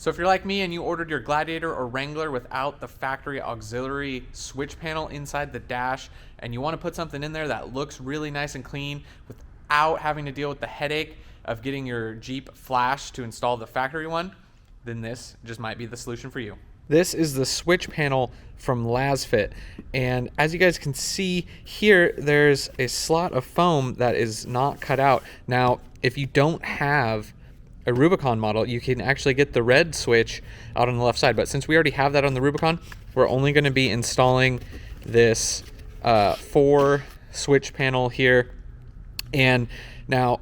So if you're like me and you ordered your Gladiator or Wrangler without the factory auxiliary switch panel inside the dash, and you want to put something in there that looks really nice and clean without having to deal with the headache of getting your Jeep flash to install the factory one, then this just might be the solution for you. This is the switch panel from Lasfit, and as you guys can see here, there's a slot of foam that is not cut out. Now, if you don't have a Rubicon model, you can actually get the red switch out on the left side, but since we already have that on the Rubicon, we're only going to be installing this 4 switch panel here. And now,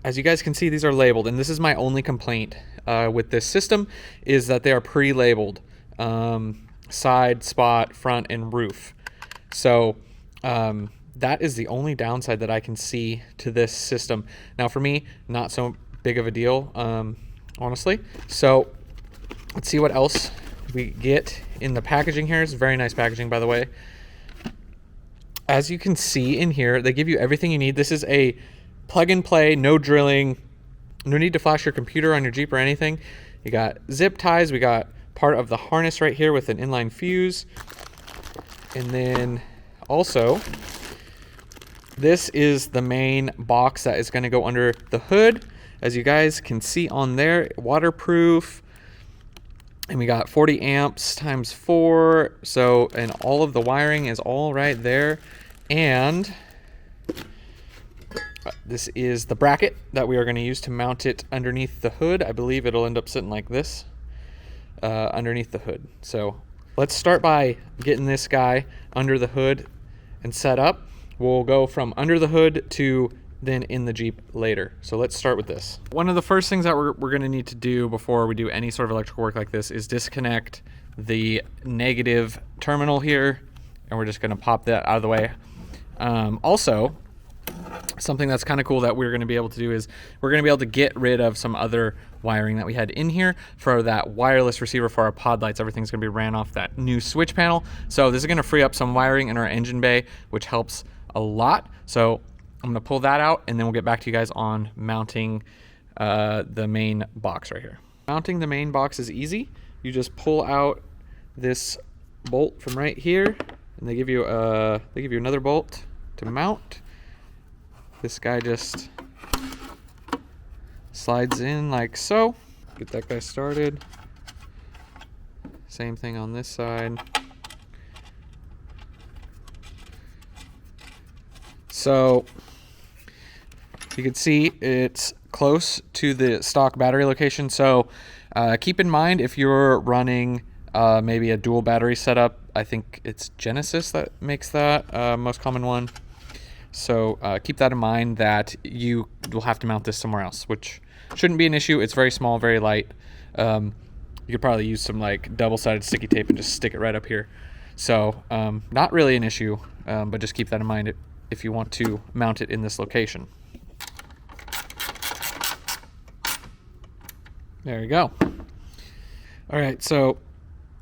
as you guys can see, these are labeled, and this is my only complaint with this system, is that they are pre-labeled side, spot, front, and roof. So that is the only downside that I can see to this system. Now for me, not so big of a deal, honestly. So let's see what else we get in the packaging here. It's very nice packaging, by the way. As you can see in here, they give you everything you need. This is a plug and play, no drilling, no need to flash your computer on your Jeep or anything. You got zip ties. We got part of the harness right here with an inline fuse. And then also, this is the main box that is going to go under the hood. As you guys can see on there, waterproof, and we got 40 amps times 4. So, and all of the wiring is all right there. And this is the bracket that we are going to use to mount it underneath the hood. I believe it'll end up sitting like this underneath the hood. So let's start by getting this guy under the hood and set up. We'll go from under the hood to then in the Jeep later. So let's start with this. One of the first things that we're going to need to do before we do any sort of electrical work like this is disconnect the negative terminal here, and we're just going to pop that out of the way. Also, something that's kind of cool that we're going to be able to do is we're going to be able to get rid of some other wiring that we had in here for that wireless receiver for our pod lights. Everything's going to be ran off that new switch panel. So this is going to free up some wiring in our engine bay, which helps a lot. So I'm going to pull that out, and then we'll get back to you guys on mounting the main box right here. Mounting the main box is easy. You just pull out this bolt from right here, and they give you another bolt to mount. This guy just slides in like so. Get that guy started. Same thing on this side. So you can see it's close to the stock battery location. So keep in mind if you're running maybe a dual battery setup, I think it's Genesis that makes that most common one. So keep that in mind that you will have to mount this somewhere else, which shouldn't be an issue. It's very small, very light. You could probably use some like double-sided sticky tape and just stick it right up here. So not really an issue, but just keep that in mind if you want to mount it in this location. There you go. All right, so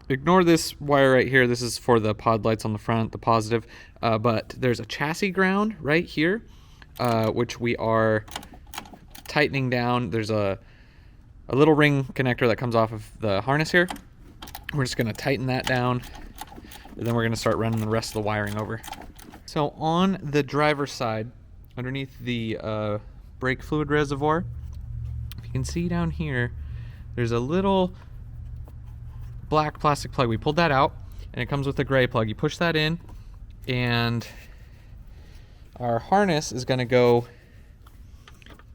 ignore this wire right here. This is for the pod lights on the front, the positive. But there's a chassis ground right here, which we are tightening down. There's a little ring connector that comes off of the harness here. We're just going to tighten that down, and then we're going to start running the rest of the wiring over. So on the driver's side, underneath the brake fluid reservoir, if you can see down here, there's a little black plastic plug. We pulled that out, and it comes with a gray plug. You push that in, and our harness is going to go,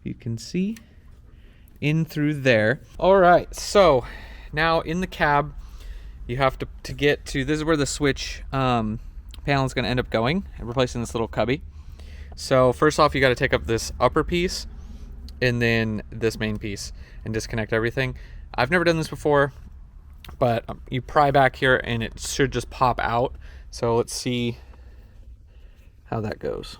you can see, in through there. All right, so now in the cab, you have to get to, this is where the switch panel is going to end up going, and replacing this little cubby. So first off, you got to take up this upper piece and then this main piece and disconnect everything. I've never done this before, but you pry back here and it should just pop out. So let's see how that goes.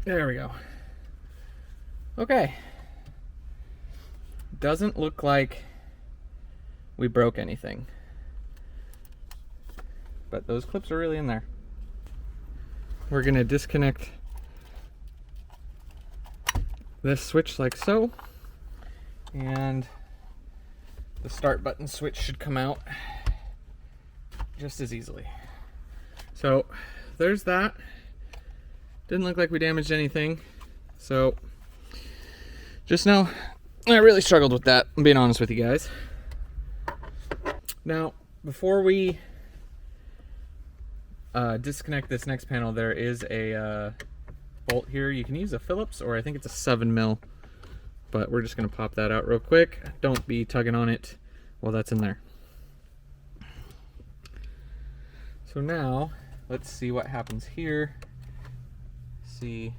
There we go. Okay. Doesn't look like we broke anything, but those clips are really in there. We're gonna disconnect this switch like so, and the start button switch should come out just as easily. So there's that. Didn't look like we damaged anything. So just know I really struggled with that, I'm being honest with you guys. Now, before we disconnect this next panel, there is a bolt here. You can use a Phillips, or I think it's a 7mm, but we're just gonna pop that out real quick. Don't be tugging on it while that's in there. So now, let's see what happens here. See.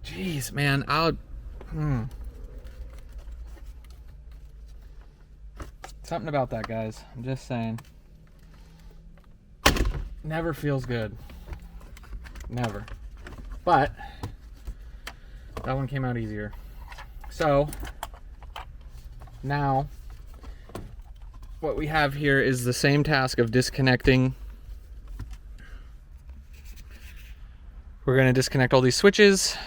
Jeez, man, something about that, guys. I'm just saying. Never feels good. Never. But that one came out easier. So now what we have here is the same task of disconnecting. We're going to disconnect all these switches,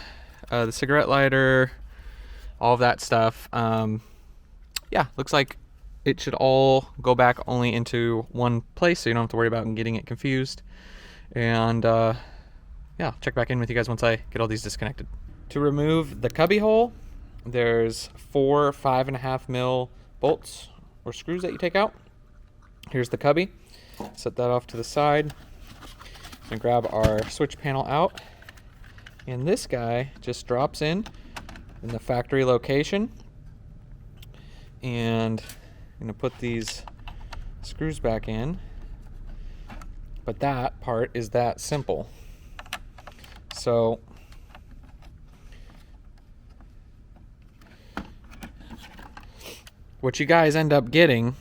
the cigarette lighter, all of that stuff. Yeah, looks like it should all go back only into one place, so you don't have to worry about getting it confused. And yeah, check back in with you guys once I get all these disconnected. To remove the cubby hole, there's 4 5.5mm bolts or screws that you take out. Here's the cubby. Set that off to the side and grab our switch panel out. And this guy just drops in the factory location. And I'm gonna put these screws back in. But that part is that simple. So what you guys end up getting,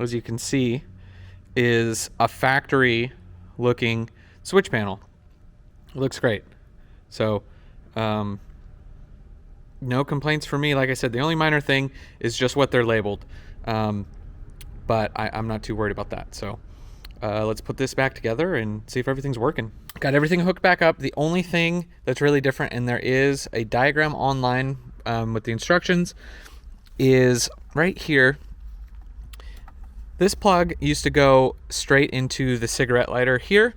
as you can see, is a factory looking switch panel. It looks great. So no complaints for me. Like I said, the only minor thing is just what they're labeled. But I'm not too worried about that. So let's put this back together and see if everything's working. Got everything hooked back up. The only thing that's really different, and there is a diagram online with the instructions, is right here. This plug used to go straight into the cigarette lighter here,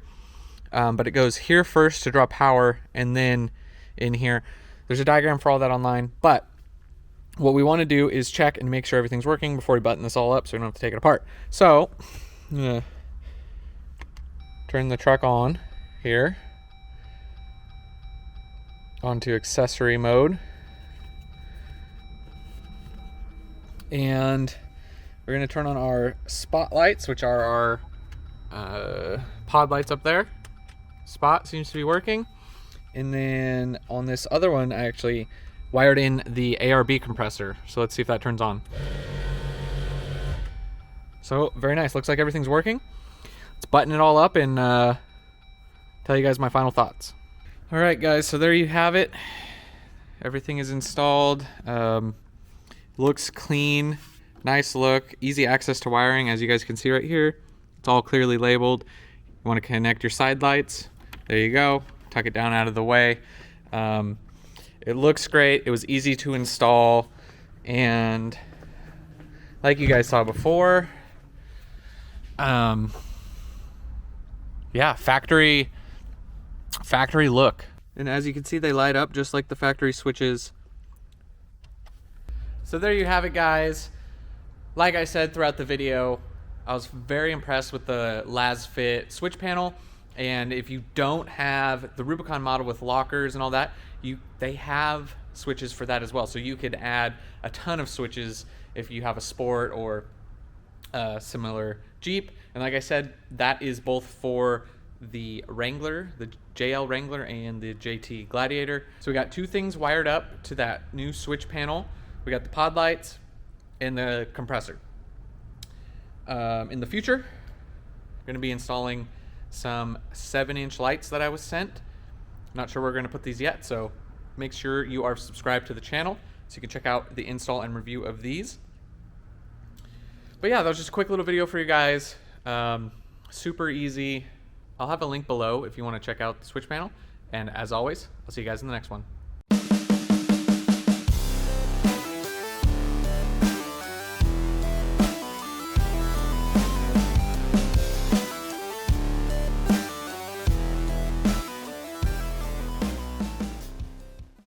but it goes here first to draw power, and then in here. There's a diagram for all that online, but what we want to do is check and make sure everything's working before we button this all up so we don't have to take it apart. So, I'm gonna turn the truck on here onto accessory mode. And we're going to turn on our spotlights, which are our pod lights up there. Spot seems to be working. And then on this other one, I actually wired in the ARB compressor. So let's see if that turns on. So very nice. Looks like everything's working. Let's button it all up and tell you guys my final thoughts. All right, guys. So there you have it. Everything is installed. Looks clean. Nice look. Easy access to wiring, as you guys can see right here. It's all clearly labeled. You want to connect your side lights. There you go. Tuck it down out of the way. It looks great. It was easy to install, and like you guys saw before, yeah, factory look. And as you can see, they light up just like the factory switches. So there you have it, guys. Like I said throughout the video, I was very impressed with the Lasfit switch panel. And if you don't have the Rubicon model with lockers and all that, they have switches for that as well. So you could add a ton of switches if you have a Sport or a similar Jeep. And like I said, that is both for the Wrangler, the JL Wrangler, and the JT Gladiator. So we got two things wired up to that new switch panel. We got the pod lights and the compressor. In the future, I'm going to be installing some 7-inch lights that I was sent. Not sure where we're going to put these yet, so make sure you are subscribed to the channel so you can check out the install and review of these. But yeah, that was just a quick little video for you guys. Super easy. I'll have a link below if you want to check out the switch panel. And as always, I'll see you guys in the next one.